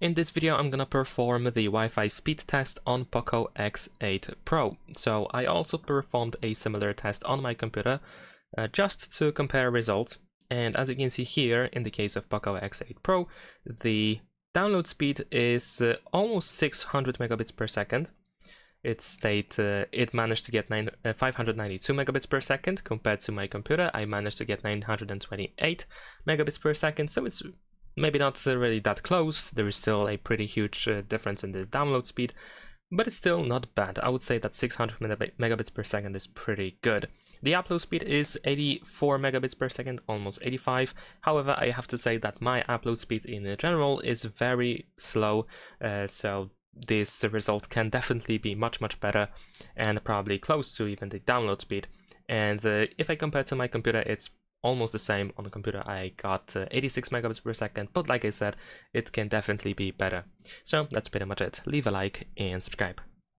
In this video, I'm gonna perform the Wi-Fi speed test on POCO X8 Pro. So I also performed a similar test on my computer just to compare results. And as you can see here, in the case of POCO X8 Pro, the download speed is almost 600 megabits per second. It managed to get 592 megabits per second. Compared to my computer, I managed to get 928 megabits per second, so it's maybe not really that close. There is still a pretty huge difference in the download speed, but it's still not bad. I would say that 600 megabits per second is pretty good. The upload speed is 84 megabits per second, almost 85. However, I have to say that my upload speed in general is very slow, so this result can definitely be much better and probably close to even the download speed. And if I compare to my computer, it's almost the same. On the computer I got 86 megabits per second, but like I said, it can definitely be better. So that's pretty much it. Leave a like and subscribe.